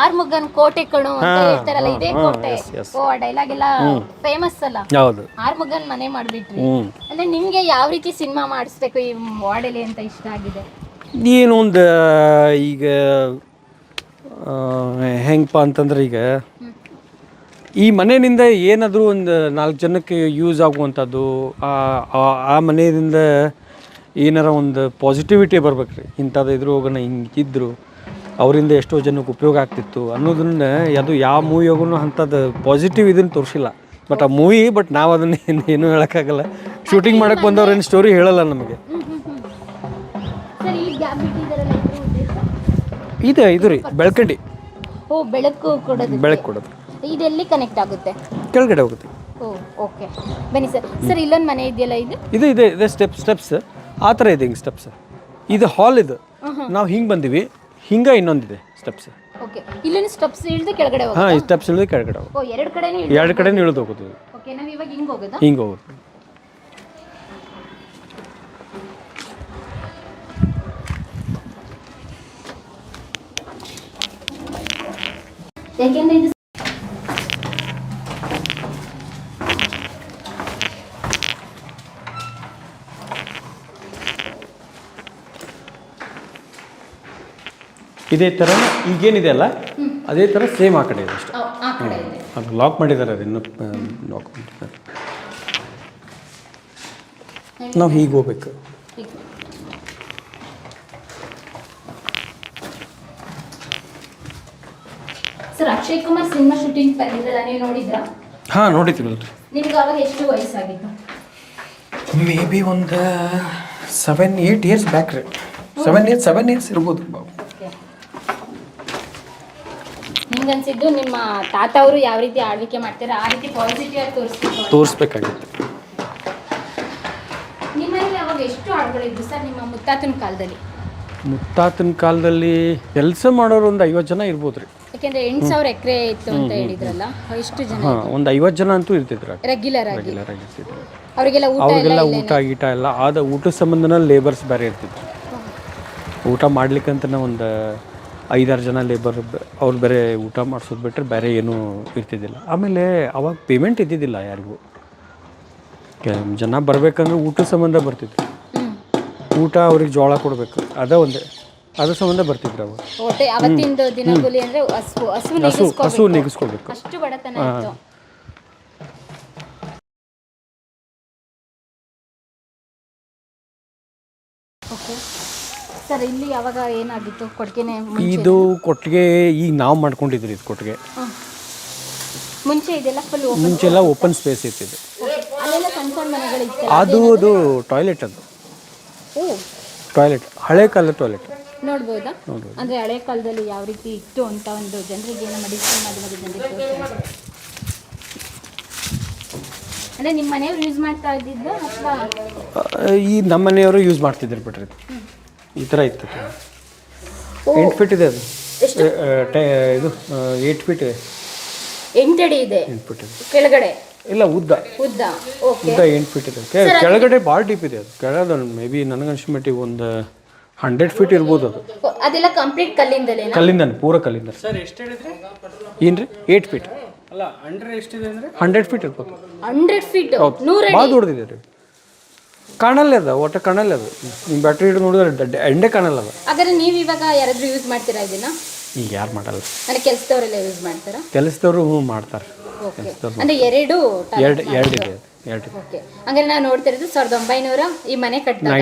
ಆರ್ಮುಗನ್ ಕೋಟೆ ಕಣು ಅಂತ ಹೇಳ್ತಾರಲ್ಲ, ಇದೇ ಕೋಟೆ. ಓ, ಆ ಡೈಲಾಗ್ ಎಲ್ಲ ಫೇಮಸ್ ಅಲ್ಲ? ಹೌದು, ಆರ್ಮುಗನ್ ಮನೆ ಮಾಡ್ಬಿಟ್ರಿ. ಅಂದ್ರೆ ನಿಮ್ಗೆ ಯಾವ ರೀತಿ ಸಿನಿಮಾ ಮಾಡಿಸ್ಬೇಕು ಈ ವಾಡೆಲಿ ಅಂತ ಇಷ್ಟ ಆಗಿದೆ? ಏನು ಒಂದು ಈಗ ಹೆಂಗಪ್ಪ ಅಂತಂದ್ರೆ, ಈಗ ಈ ಮನೆಯಿಂದ ಏನಾದರೂ ಒಂದು 4 ಜನಕ್ಕೆ ಯೂಸ್ ಆಗುವಂಥದ್ದು, ಆ ಮನೆಯಿಂದ ಏನಾರ ಒಂದು ಪಾಸಿಟಿವಿಟಿ ಬರ್ಬೇಕ್ರಿ. ಇಂಥದ್ದು ಇದ್ರು ಹೋಗೋಣ, ಹಿಂಗಿದ್ರು ಅವರಿಂದ ಎಷ್ಟೋ ಜನಕ್ಕೆ ಉಪಯೋಗ ಆಗ್ತಿತ್ತು ಅನ್ನೋದನ್ನ ಅದು ಯಾವ ಮೂವಿಯಾಗೂ ಅಂಥದ್ದು ಪಾಸಿಟಿವ್ ಇದನ್ನು ತೋರಿಸಿಲ್ಲ. ಬಟ್ ಆ ಮೂವಿ, ನಾವು ಅದನ್ನ ಏನೂ ಹೇಳೋಕ್ಕಾಗಲ್ಲ. ಶೂಟಿಂಗ್ ಮಾಡೋಕ್ಕೆ ಬಂದವ್ರು ಏನು ಸ್ಟೋರಿ ಹೇಳಲ್ಲ ನಮಗೆ. ಇದು ರೀ ಬೆಳ್ಕಂಡಿ. ಬೆಳಕು ಕೊಡೋದು. ಇದೆಲ್ಲಿ ಕನೆಕ್ಟ್ ಆಗುತ್ತೆ? ಕೆಳಗಡೆ ಹೋಗುತ್ತೆ. ಓಕೆ, ಬನ್ನಿ ಸರ್. ಸರ್, ಇಲ್ಲೊಂದು ಮನೆ ಇದೆಯಲ್ಲ, ಇದೆ ಸ್ಟೆಪ್ಸ್ ಆ ಥರ ಇದೆ. ಹಿಂಗೆ ಸ್ಟೆಪ್ಸ್, ಇದು ಹಾಲ್. ಇದು ನಾವು ಹಿಂಗೆ ಬಂದಿವಿ, ಹಿಂಗೆ ಇನ್ನೊಂದಿದೆ ಸ್ಟೆಪ್ಸ್. ಓಕೆ, ಇಲ್ಲೊಂದು ಸ್ಟೆಪ್ಸ್ ಇಳಿದು ಕೆಳಗಡೆ ಹೋಗೋದು. ಹಾಂ, ಈ ಸ್ಟೆಪ್ಸ್ ಇಳಿದು ಕೆಳಗಡೆ ಹೋಗೋದು. ಎರಡು ಕಡೆನೂ ಇಳಿದು ಹೋಗೋದು. ಓಕೆ, ನಾವು ಇವಾಗ ಹಿಂಗೆ ಹೋಗೋದು. ಯಾಕೆಂದ್ರೆ ಇದು ಇದೇ ಥರ ಈಗೇನಿದೆ ಅಲ್ಲ, ಅದೇ ಥರ ಸೇಮ್ ಆ ಕಡೆ ಇದೆ ಅಷ್ಟೇ. ಅದು ಲಾಕ್ ಮಾಡಿದ್ದಾರೆ, ಅದು ಇನ್ನೂ ಲಾಕ್ ಮಾಡಿದ್ದಾರೆ. ನಾವು ಹೀಗೆ ಹೋಗ್ಬೇಕು. Sir, Akshay Kumar cinema shooting ಬಂದಿದ್ದಲ್ಲ, ನೀವು ನೋಡಿದ್ರಾ? ಹಾಂ, ನೋಡಿದ್ದೀವಲ್ರಿ. ನಿಮ್ಗೆ ಅವಾಗ ಎಷ್ಟು ವಯಸ್ಸಾಗಿತ್ತು? ಮೇ ಬಿ ಒಂದು 7-8 years ಬ್ಯಾಕ್ ರೀ. 7 years ಇರ್ಬೋದು. ನಿಮ್ಗೆ ಅನ್ಸಿದ್ದು ನಿಮ್ಮ ತಾತ ಅವರು ಯಾವ ರೀತಿ ಆಳ್ವಿಕೆ ಮಾಡ್ತಾರೆ ಆ ರೀತಿ ಪಾಸಿಟಿವ್ ಆಗಿ ತೋರಿಸ್ಬೇಕಾಗಿತ್ತು. ನಿಮ್ಮಲ್ಲಿ ಅವಾಗ ಎಷ್ಟು ಆಳುಗಳಿದ್ದು ಸರ್ ನಿಮ್ಮ ಮುತ್ತಾತನ ಕಾಲದಲ್ಲಿ? ಮುತ್ತಾತನ ಕಾಲದಲ್ಲಿ ಕೆಲಸ ಮಾಡೋರು ಒಂದು 50 ಜನ ಇರ್ಬೋದು ರೀ. ಯಾಕೆಂದ್ರೆ 8,000 ಎಕರೆ ಇತ್ತು ಅಂತ ಹೇಳಿದ್ರಲ್ಲ, ಎಷ್ಟು ಜನ? ಒಂದು 50 ಜನ ಅಂತೂ ಇರ್ತಿದ್ರು ರೆಗ್ಯುಲರ್ ಆಗಿ ಇರ್ತಿದ್ರು. ಅವರಿಗೆಲ್ಲ ಊಟ ಗೀಟ ಎಲ್ಲ ಆದ ಊಟದ ಸಂಬಂಧನ ಲೇಬರ್ಸ್ ಬೇರೆ ಇರ್ತಿದ್ರು. ಊಟ ಮಾಡ್ಲಿಕ್ಕಂತ ಒಂದು 5-6 ಜನ ಲೇಬರ್ ಅವ್ರು ಬೇರೆ ಊಟ ಮಾಡಿಸೋದು ಬಿಟ್ಟರೆ ಬೇರೆ ಏನೂ ಇರ್ತಿದ್ದಿಲ್ಲ. ಆಮೇಲೆ ಅವಾಗ ಪೇಮೆಂಟ್ ಇದ್ದಿದ್ದಿಲ್ಲ ಯಾರಿಗೂ. ಜನ ಬರಬೇಕಂದ್ರೆ ಊಟದ ಸಂಬಂಧ ಬರ್ತಿದ್ರು. ಊಟ ಅವ್ರಿಗೆ ಜೋಳ ಕೊಡಬೇಕು, ಅದ್ರ ಸಂಬಂಧ ಬರ್ತಿದ್ರು ಅವಾಗ. ಹೊಟ್ಟೆ ಅವತ್ತಿಂದು ದಿನಗೂಲಿ ಅಂದ್ರೆ ಹಸು ನೆಗಿಸ್ಕೋಬೇಕು. ಅಷ್ಟು ಬಡತನ ಇತ್ತು. ಓಕೆ ಸರ್, ಇಲ್ಲಿ ಯಾವಾಗ ಏನಾಗಿತ್ತು ಕೊಟ್ಟಿಗೆನೆ? ಇದು ಕೊಟ್ಟಿಗೆ ಈಗ ನಾವು ಮಾಡ್ಕೊಂಡಿದ್ರಿ. ಇದು ಕೊಟ್ಟಿಗೆ ಮುಂಚೆ ಇದೆಲ್ಲ ಫುಲ್ ಮುಂಚೆಲ್ಲ ಓಪನ್ ಸ್ಪೇಸ್ ಇತ್ತು. ಅಲ್ಲೆಲ್ಲ ಸಣ್ಣ ಸಣ್ಣ ಮನೆಗಳಿತ್ತು. ಅದು ಟಾಯ್ಲೆಟ್. ಟಾಯ್ಲೆಟ್ ಹಳೆ ಕಾಲದ ಟಾಯ್ಲೆಟ್ ನೋಡ್ಬೋದಾ? ಅಂದ್ರೆ ಹಳೆ ಕಾಲದಲ್ಲಿ ಯಾವ ರೀತಿ ಇತ್ತು ಅಂತ ಒಂದು ಜನರಿಗೆ ಏನೋ ಮೆಡಿಸಿನ್ ಮಾಡಿ ಜನರಿಗೆ ಅಂದ್ರೆ ನಿಮ್ಮ ಮನೆಯವರು ಯೂಸ್ ಮಾಡ್ತಾ ಇದ್ದಿದ್ದು ಅಥವಾ ಈ ನಮ್ಮ ಮನೆಯವರು ಯೂಸ್ ಮಾಡ್ತಿದ್ರು ಬಿಟ್ರಿ. ಈ ಥರ ಇತ್ತು. 8 ಫೀಟ್ ಇದೆ ಅದು. ಇದು 8 ಫೀಟ್ ಇದೆ. 8 ಅಡಿ ಇದೆ 8 ಫೀಟ್ ಇದೆ ಕೆಳಗಡೆ. ಇಲ್ಲ ಉದ್ದ ಉದ್ದ 8 ಫೀಟ್ ಇದೆ. ಕೆಳಗಡೆ ಭಾಳ ಡೀಪ್ ಇದೆ. ಅದು ಕೆಳಗಡೆ ಮೇ ಬಿ ನನಗನ್ಸಿದ ಮಟ್ಟಿಗೆ ಒಂದು 100 ಫೀಟ್ ಇರ್ಬೋದು. ಅದು ಅದೆಲ್ಲ ಕಂಪ್ಲೀಟ್ ಕಲ್ಲಿಂದ ಪೂರ ಕಲ್ಲಿಂದ. ಸರ್ ಎಷ್ಟು ಹೇಳಿದ್ರಿ? ಏನ್ರಿ 8 ಫೀಟ್ ಅಲ್ಲ ಅಂಡರ್ ಎಷ್ಟಿದೆ ಅಂದ್ರೆ 100 ಫೀಟ್ ಇರ್ಬೋದು. 100 ಫೀಟ್ 100 ಅಡಿ ಭಾಳ ದೊಡ್ಡದಿದೆ ರೀ. ಕಾಣಲ್ಲ ಅದು, ಒಟ್ಟು ಕಾಣಲ್ಲ ಅದು. ನಿಮ್ಮ ಬ್ಯಾಟ್ರಿ ಹಿಡಿದು ನೋಡಿದ್ರೆ ಎಂಡೆ ಕಾಣಲ್ಲ ಅದು. ಹಾಗಾದ್ರೆ ನೀವು ಇವಾಗ ಯಾರಾದ್ರೂ ಯೂಸ್ ಮಾಡ್ತೀರಾ ಇದನ್ನ? ಈಗ ಯಾರು ಮಾಡಲ್ಲ. ಅಂದ್ರೆ ಕೆಲಸದವರೆಲ್ಲ ಯೂಸ್ ಮಾಡ್ತಾರಾ? ಕೆಲಸದವರು ಮಾಡ್ತಾರೆ. ಅಂದ್ರೆ ಎರಡು ಇದೆ. ಓಕೆ, ಹಂಗಾರೆ ನಾವು ನೋಡ್ತಿರೋದು 1900 ಈ ಮನೆ ಕಟ್ಟಿದಾಗ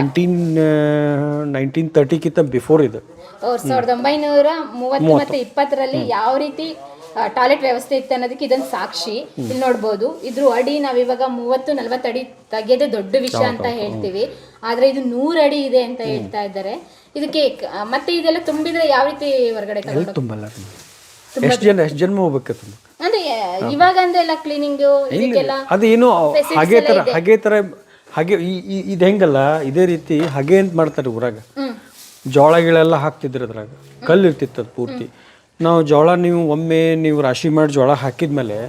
1930ಕ್ಕಿಂತ ಬಿಫೋರ್ ಇದು. 1930 ಮತ್ತು 20ರಲ್ಲಿ ಯಾವ ರೀತಿ ಟಾಯ್ಲೆಟ್ ವ್ಯವಸ್ಥೆ ಇತ್ತು ಅನ್ನೋದಕ್ಕೆ ಇದೊಂದು ಸಾಕ್ಷಿ. ಇಲ್ಲಿ ನೋಡ್ಬೋದು, ಇದ್ರ ಅಡಿ ನಾವಿವಾಗ 30-40 ಅಡಿ ತೆಗೆಯೋದೇ ದೊಡ್ಡ ವಿಷಯ ಅಂತ ಹೇಳ್ತೀವಿ. ಆದ್ರೆ ಇದು 100 ಅಡಿ ಇದೆ ಅಂತ ಹೇಳ್ತಾ ಇದ್ದಾರೆ. ಇದಕ್ಕೆ ಮತ್ತೆ ಇದೆಲ್ಲ ತುಂಬಿದ್ರೆ ಯಾವ ರೀತಿ ಹೊರಗಡೆ ತುಂಬಲ್ಲ. ಎಷ್ಟು ಜನ್ಮ ಹೋಗ್ಬೇಕು ಅಂದ್ರೆ ಇವಾಗ ಅಂದ್ರೆ ಎಲ್ಲ ಕ್ಲೀನಿಂಗ್ ಇದಕ್ಕೆಲ್ಲ ಅದೇನು ಹಾಗೆ ತರ ಇದು ಹೆಂಗಲ್ಲ ಇದೇ ರೀತಿ ಹಾಗೆ ಅಂತ ಮಾಡ್ತಾರೆ ಊರಾಗ. ಜೋಳ ಗಿಳೆಲ್ಲ ಹಾಕ್ತಿದ್ರು ಅದ್ರಾಗ, ಕಲ್ಲು ಇರ್ತಿತ್ತು ಅದು ಪೂರ್ತಿ. ನಾವು ಜೋಳ ನೀವು ರಾಶಿ ಮಾಡಿ ಜೋಳ ಹಾಕಿದ್ಮೇಲೆ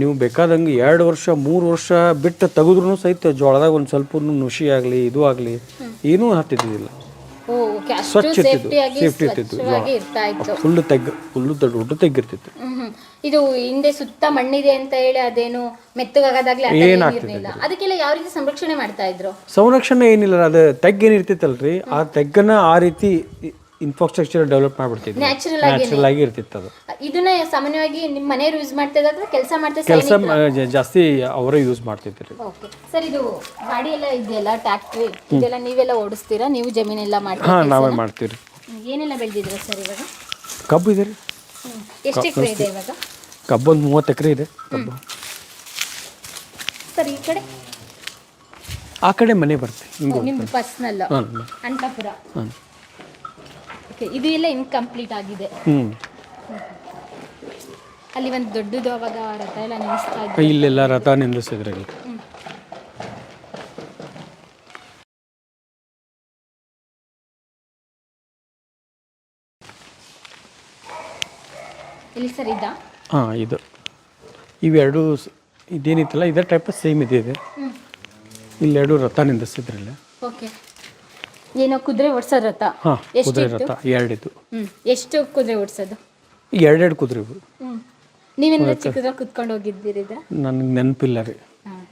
ನೀವು ಬೇಕಾದಂಗೆ 2 ವರ್ಷ 3 ವರ್ಷ ಬಿಟ್ಟು ತೆಗೆದ್ರೂ ಸಹಿತ ಜೋಳದಾಗ ಒಂದು ಸ್ವಲ್ಪ ನುಷಿ ಆಗಲಿ ಇದು ಆಗಲಿ ಏನೂ ಹತ್ತಿದ್ದಿಲ್ಲ. ಸ್ವಚ್ಛ ಸೇಫ್ಟಿ ಇರ್ತಿತ್ತು. ಫುಲ್ಲು ದೊಡ್ಡ ತೆಗ್ಗಿರ್ತಿತ್ತು. ಇದು ಹಿಂದೆ ಸುತ್ತ ಮಣ್ಣಿದೆ ಅಂತ ಹೇಳಿ ಅದೇನು ಮೆತ್ತಗಾಗದಾಗ್ಲಿ ಏನಿರ್ಲಿಲ್ಲ. ಅದಕ್ಕೆಲ್ಲ ಯಾವ ರೀತಿ ಸಂರಕ್ಷಣೆ ಮಾಡ್ತಾ ಇದ್ರು? ಸಂರಕ್ಷಣೆ ಏನಿಲ್ಲ, ಅದು ತೆಗ್ಗೇನಿರ್ತಿತ್ತಲ್ರಿ, ಆ ತೆಗ್ಗನ್ನ ಆ ರೀತಿ ಇನ್ಫ್ರಾಸ್ಟ್ರಕ್ಚರ್ ಡೆವಲಪ್ ಮಾಡ್ಬಿಡ್ತಿದ್ವಿ. ನ್ಯಾಚುರಲ್ ಆಗಿ ಇರ್ತಿತ್ತು ಅದು. ಇದನ್ನ ಸಾಮಾನ್ಯವಾಗಿ ನಿಮ್ಮ ಮನೆಯವರು ಯೂಸ್ ಮಾಡ್ತಾ ಇದ್ರೆ ಕೆಲಸ ಜಾಸ್ತಿ ಅವರೇ ಯೂಸ್ ಮಾಡ್ತಿದ್ರು. ಓಕೆ ಸರ್, ಇದು ಗಾಡಿ ಎಲ್ಲ ಇದೆಯಲ್ಲ ಟ್ರ್ಯಾಕ್ಟ್ರಿ ಇದೆಲ್ಲ ನೀವೆಲ್ಲ ಓಡಿಸ್ತೀರಾ? ನೀವು ಜಮೀನೆಲ್ಲ ಮಾಡ್ತೀರಾ? ಹಾಂ, ನಾವೇ ಮಾಡ್ತೀವಿ. ಏನೆಲ್ಲ ಬೆಳೆದಿದ್ರ ಸರ್ ಇವಾಗ? ಕಬ್ಬು ಇದೆ ರೀ. ಎಷ್ಟು ಎಕರೆ ಇದೆ ಇವಾಗ? ಕಬ್ಬು ಒಂದು 30 ಎಕರೆ ಇದೆ ಕಬ್ಬು. ಸರ್ ಈ ಕಡೆ ಆ ಕಡೆ ಮನೆ ಬರುತ್ತೆ ನಿಮ್ದು ಪರ್ಸನಲ್ ಅಂತಾಪುರ. ಓಕೆ, ಇದು ಎಲ್ಲ ಇನ್ಕಂಪ್ಲೀಟ್ ಆಗಿದೆ. ಅಲ್ಲಿ ಒಂದು ದೊಡ್ಡದು ಅವಾಗ ರಥ ಎಲ್ಲ ನಿಲ್ಲಿಸ್ತಾ ಇದ್ರು. ಇಲ್ಲೆಲ್ಲ ರಥ ನಿಲ್ಲಿಸಿದ್ರೆ ಇಲ್ಲಿ ಸರ್ ಇದಾ? ಹಾಂ, ಇದು ಇವೆರಡು ಇದೇನಿತ್ತಲ್ಲ ಇದೇ ಟೈಪ್ ಸೇಮ್ ಇದೆ. ಇಲ್ಲೆರಡು ರಥ ನಿಂದಿಸಿದ್ರಲ್ಲ. ಓಕೆ, ಏನೋ ಕುದುರೆ ಓಡಿಸೋ ರಥ? ಹಾಂ, ಕುದುರೆ ರಥ 2 ಇದ್ದು. ಎಷ್ಟು ಕುದುರೆ ಓಡಿಸೋದು? 2 ಕುದುರೆಗಳು. ನೀವೇನ ಚಿಕ್ಕದಾಗ ಕುತ್ಕೊಂಡು ಹೋಗಿದ್ದೀರಿ? ನನಗೆ ನೆನಪಿಲ್ಲ ರೀ.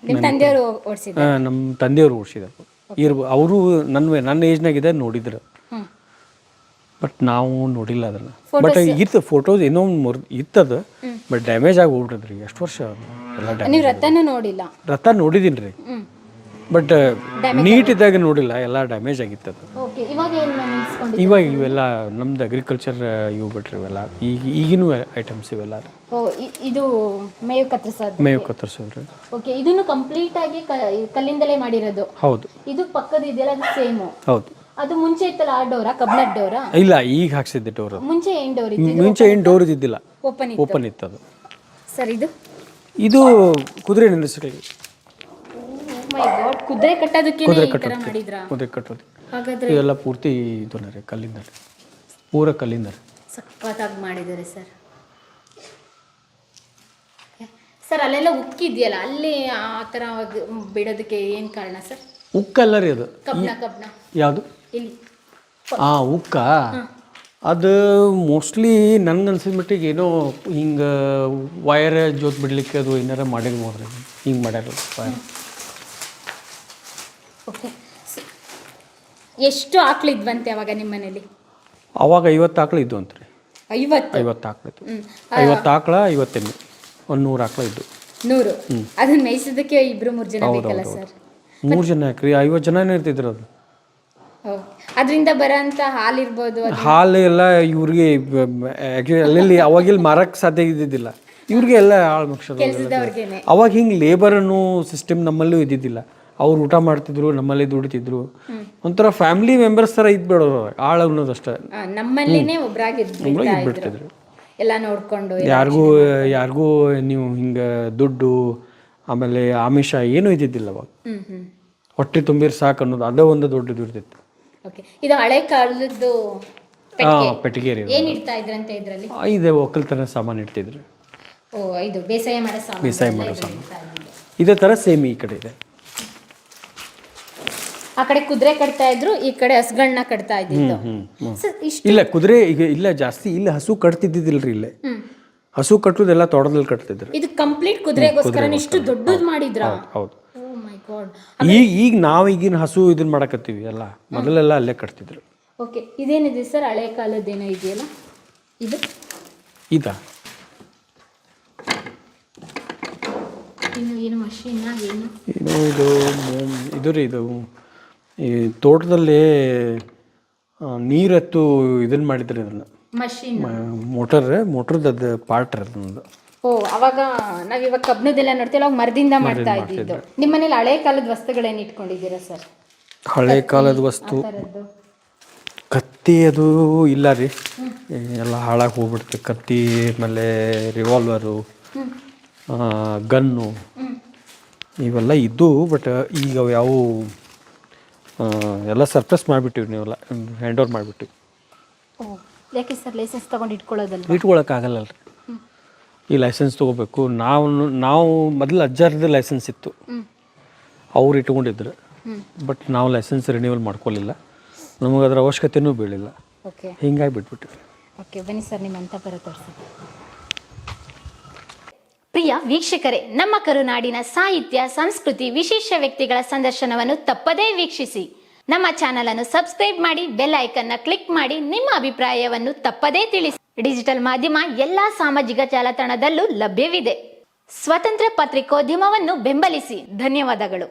ನಿಮ್ಮ ತಂದೆಯವರು ಓಡಿಸಿದ್ರು? ನಮ್ಮ ತಂದೆಯವರು ಓಡಿಸಿದ್ರು. ಅವರು ನನ್ನ ಏಜ್ನಾಗಿದೆ ನೋಡಿದ್ರು, ಬಟ್ ನಾವು ನೋಡಿಲ್ಲ ಅದನ್ನು. ಬಟ್ ಇತ್ತು ಫೋಟೋಸ್ ಏನೋ ಇತ್ತದು, ಬಟ್ ಡ್ಯಾಮೇಜ್ ಆಗಿ ಹೋಗ್ಬಿಟ್ಟದ್ರಿ. ಎಷ್ಟು ವರ್ಷ ಎಲ್ಲ ಡ್ಯಾಮೇಜ್. ನೀವು ರಥನೂ ನೋಡಿಲ್ಲ? ರಥ ನೋಡಿದ್ದೀನಿ ರೀ, ಬಟ್ ನೀಟ್ ಇದ್ದಾಗ ನೋಡಿಲ್ಲ, ಎಲ್ಲ ಡ್ಯಾಮೇಜ್ ಆಗಿತ್ತು. ಇವಾಗ ಇವೆಲ್ಲ ನಮ್ದು ಅಗ್ರಿಕಲ್ಚರ್ ಇವು ಬಿಟ್ರಿ ಇವೆಲ್ಲ ಈಗಿನ ಐಟಮ್ಸ್ ಇವೆಲ್ಲ. ಇದು ಮೇವು ಕತ್ತರಿಸೋದ್ರಿ. ಓಕೆ, ಇದನ್ನು ಕಂಪ್ಲೀಟ್ ಆಗಿ ಕಲ್ಲಿಂದಲೇ ಮಾಡಿರೋದು? ಹೌದು. ಇದು ಪಕ್ಕದ ಇದೆಲ್ಲ ಅದು ಸೇಮ್? ಹೌದು. ಅದು ಮುಂಚೆ ಇತ್ತಲ್ಲ ಆ ಡೋರಾ, ಕಬ್ಬಿಣದ ಡೋರಾ? ಇಲ್ಲ, ಈಗ ಹಾಕ್ಸಿದ್ದೆ ಡೋರ್. ಮುಂಚೆ ಏನು ಡೋರ್ ಇತ್ತು? ಮುಂಚೆ ಏನು ಡೋರ್ ಇದ್ದಿದ್ದಿಲ್ಲ, ಓಪನ್ ಇತ್ತು ಅದು. ಸರ್ ಇದು ಕುದುರೆ ನಿಲ್ಲಿಸಿ ಕುದುರೆ ಕಟ್ಟೋದಕ್ಕೆ ಕುದುರೆ ಕಟ್ಟೋದು. ಇದೆಲ್ಲ ಪೂರ್ತಿ ಇದು ಕಲ್ಲಿಂದ, ಪೂರ ಕಲ್ಲಿಂದ ಸಖತ್ತಾಗಿ ಮಾಡಿದ್ದಾರೆ ಸರ್. ಸರ್ ಅಲ್ಲೆಲ್ಲ ಉಕ್ಕಿದೆಯಲ್ಲ, ಅಲ್ಲಿ ಆ ಥರ ಬಿಡೋದಕ್ಕೆ ಏನು ಕಾರಣ ಸರ್? ಉಕ್ಕಲ್ಲ ರೀ ಅದು. ಕಬ್ಣ ಯಾವುದು? ಇಲ್ಲಿ ಉಕ್ಕ ಅದು ಮೋಸ್ಟ್ಲಿ ನನಗೆ ಅನ್ಸಿದ ಮಟ್ಟಿಗೆ ಏನೋ ಹಿಂಗೆ ವಯರ್ ಜೋತ್ ಬಿಡ್ಲಿಕ್ಕೆ ಅದು ಏನಾರ ಮಾಡಿರ್ಬೋದ್ರಿ ಹಿಂಗೆ ಮಾಡ್ಯಾರ ವಯರ್. ಓಕೆ. ಎಷ್ಟು ಆಕಳಿದ್ವಂತೆ ಅವಾಗ ನಿಮ್ಮ ಮನೇಲಿ? ಅವಾಗ 50 ಆಕಳು ಇದ್ದು ಅಂತ್ರಿ. 50 ಆಕಳು ಇತ್ತು. 50 ಆಕಳ 50 ಎಮ್ಮೆ ಒಂದು 100 ಆಕಳ ಇದ್ದು. 100. ಅದನ್ನ ಮೇಯಿಸೋದಕ್ಕೆ 2-3 ಜನ ಬೇಕಲ್ಲ ಸರ್? 3 ಜನ ಯಾಕ್ರಿ 50 ಜನನೇ ಇರ್ತಿದ್ರು ಅದು. ಅದರಿಂದ ಬರೋಂಥ ಹಾಲಿರ್ಬೋದು, ಹಾಲು ಎಲ್ಲ ಇವ್ರಿಗೆ ಅಲ್ಲೆಲ್ಲಿ ಅವಾಗೆಲ್ಲ ಮಾರಕ್ಕೆ ಸಾಧ್ಯ ಇದ್ದಿದ್ದಿಲ್ಲ, ಇವ್ರಿಗೆ ಎಲ್ಲ ಹಾಳು ಮುಗಿಸೋದು. ಕೆಲಸದವ್ರಿಗೇನೆ. ಅವಾಗ ಹಿಂಗೆ ಲೇಬರ್ ಅನ್ನೋ ಸಿಸ್ಟಮ್ ನಮ್ಮಲ್ಲೂ ಇದ್ದಿದ್ದಿಲ್ಲ. ಅವ್ರು ಊಟ ಮಾಡ್ತಿದ್ರು, ನಮ್ಮಲ್ಲಿ ದುಡಿತಿದ್ರು, ಒಂಥರ ಫ್ಯಾಮಿಲಿ ಮೆಂಬರ್ಸ್ ಥರ ಇದ್ಬಿಡೋರು. ಆಳು ಅನ್ನೋದಷ್ಟೇ ನಮ್ಮಲ್ಲಿನೇ ಒಬ್ರಾಗಿ ಇದ್ಬಿಡ್ತಿದ್ರು. ಎಲ್ಲ ನೋಡ್ಕೊಂಡು ಯಾರಿಗೂ ನೀವು ಹಿಂಗೆ ದುಡ್ಡು ಆಮೇಲೆ ಆಮಿಷ ಏನೂ ಇದ್ದಿದ್ದಿಲ್ಲ ಅವಾಗ. ಹೊಟ್ಟೆ ತುಂಬಿರ್ ಸಾಕು ಅನ್ನೋದು ಅದೇ ಒಂದು ದೊಡ್ಡದು ಇರ್ತಿತ್ತು. ಓಕೆ. ಇದು ಹಳೆ ಕಾಲದ್ದು ಪೆಟ್ಟಿಗೆ ರೀ. ಏನು ಇಡ್ತಾ ಇದ್ರಂತೆ ಇದರಲ್ಲಿ? ಇದೆ ಒಕ್ಕಲ್ತನ ಸಾಮಾನು ಇಡ್ತಿದ್ರು. ಓ, ಇದು ಬೇಸಾಯ ಮಾಡೋ ಸಾಮಾನು. ಬೇಸಾಯ ಮಾಡೋ ಸಾಮಾನು ಇದೇ ಥರ ಸೇಮ್ ಈ ಕಡೆ ಇದೆ. ಆ ಕಡೆ ಕುದುರೆ ಕಟ್ತಾ ಇದ್ರು, ಈ ಕಡೆ ಹಸುಗಳನ್ನ ಕಟ್ತಾ ಇದ್ದಿದ್ದು. ಇಲ್ಲ ಕುದುರೆ ಈಗ ಇಲ್ಲ ಜಾಸ್ತಿ. ಇಲ್ಲಿ ಹಸು ಕಟ್ತಿದ್ದಿದ್ದಿಲ್ರಿ. ಇಲ್ಲೇ ಹಸು ಕಟ್ಟುದೆಲ್ಲ ತೋಟದಲ್ಲಿ ಕಟ್ತಿದ್ರು. ಇದು ಕಂಪ್ಲೀಟ್ ಕುದುರೆಗೋಸ್ಕರ ಇಷ್ಟು ದೊಡ್ಡದು ಮಾಡಿದ್ರ? ಹೌದು. ಓ ಮೈ ಗಾಡ್. ಈಗ ನಾವು ಈಗಿನ ಹಸು ಇದನ್ನ ಮಾಡಕತ್ತೀವಿ ಅಲ್ಲ, ಮೊದಲೆಲ್ಲ ಅಲ್ಲೇ ಕಟ್ತಿದ್ರು. ಓಕೆ. ಇದೇನಿದೆ ಸರ್? ಹಳೆ ಕಾಲದ್ದೇನೋ ಇದೆಯಲ್ಲ ಇದು? ಇದಾ ಏನು ಮಷೀನ್ ಏನು? ಇದು ರೀ, ಇದು ಈ ತೋಟದಲ್ಲಿ ನೀರೆತ್ತು ಇದನ್ನ ಮಾಡಿದ್ರಿ. ಇದನ್ನು ಮಷೀನ್ ಮೋಟರ್ದು ಅದು ಪಾರ್ಟ್ ರೀ ಅದೊಂದು. ಓ, ಅವಾಗ ನಾವಿವಾಗ ಕಬ್ನದೆಲ್ಲ ನೋಡ್ತೀವಿ, ಅವಾಗ ಮರದಿಂದ ಮಾಡ್ತಾ ಇದ್ದಿದ್ದು. ನಿಮ್ಮ ಮನೇಲಿ ಹಳೆ ಕಾಲದ ವಸ್ತುಗಳೇನು ಇಟ್ಕೊಂಡಿದ್ದೀರಾ ಸರ್? ಹಳೆ ಕಾಲದ ವಸ್ತು ಕತ್ತಿ ಅದು ಇಲ್ಲ ರೀ, ಎಲ್ಲ ಹಾಳಾಗಿ ಹೋಗ್ಬಿಡ್ತು. ಕತ್ತಿ ಆಮೇಲೆ ರಿವಾಲ್ವರು, ಗನ್ನು ಇವೆಲ್ಲ ಇದ್ದು. ಬಟ್ ಈಗ ಅವು ಯಾವ ಎಲ್ಲ ಸರ್ಪ್ರಸ್ ಮಾಡಿಬಿಟ್ಟಿವಿ, ನೀವೆಲ್ಲ ಹ್ಯಾಂಡ್ ಓವರ್ ಮಾಡಿಬಿಟ್ಟಿವಿ. ಓ, ಯಾಕೆ ಸರ್ ಲೈಸೆನ್ಸ್ ತೊಗೊಂಡು ಇಟ್ಕೊಳಕ್ಕಾಗಲ್ಲ ರೀ. ಈ ಲೈಸೆನ್ಸ್ ತೊಗೋಬೇಕು. ನಾವು ಮೊದಲು ಅಜ್ಜಾರದ್ದು ಲೈಸೆನ್ಸ್ ಇತ್ತು, ಅವ್ರು ಇಟ್ಕೊಂಡಿದ್ರು. ಬಟ್ ನಾವು ಲೈಸೆನ್ಸ್ ರಿನ್ಯೂವಲ್ ಮಾಡ್ಕೊಳ್ಳಿಲ್ಲ, ನಮಗೆ ಅದರ ಅವಶ್ಯಕತೆಯೂ ಬೀಳಿಲ್ಲ. ಓಕೆ, ಹಿಂಗಾಗಿ ಬಿಟ್ಬಿಟ್ಟಿವಿ. ಓಕೆ, ಬನ್ನಿ ಸರ್ ನಿಮ್ಮ ಅಂತಃಪುರ ತೋರಿಸಿ. ಪ್ರಿಯ ವೀಕ್ಷಕರೇ, ನಮ್ಮ ಕರುನಾಡಿನ ಸಾಹಿತ್ಯ, ಸಂಸ್ಕೃತಿ, ವಿಶೇಷ ವ್ಯಕ್ತಿಗಳ ಸಂದರ್ಶನವನ್ನು ತಪ್ಪದೇ ವೀಕ್ಷಿಸಿ. ನಮ್ಮ ಚಾನೆಲ್ ಅನ್ನು ಸಬ್ಸ್ಕ್ರೈಬ್ ಮಾಡಿ, ಬೆಲ್ ಐಕನ್ನ ಕ್ಲಿಕ್ ಮಾಡಿ, ನಿಮ್ಮ ಅಭಿಪ್ರಾಯವನ್ನು ತಪ್ಪದೇ ತಿಳಿಸಿ. ಡಿಜಿಟಲ್ ಮಾಧ್ಯಮ ಎಲ್ಲಾ ಸಾಮಾಜಿಕ ಜಾಲತಾಣದಲ್ಲೂ ಲಭ್ಯವಿದೆ. ಸ್ವತಂತ್ರ ಪತ್ರಿಕೋದ್ಯಮವನ್ನು ಬೆಂಬಲಿಸಿ. ಧನ್ಯವಾದಗಳು.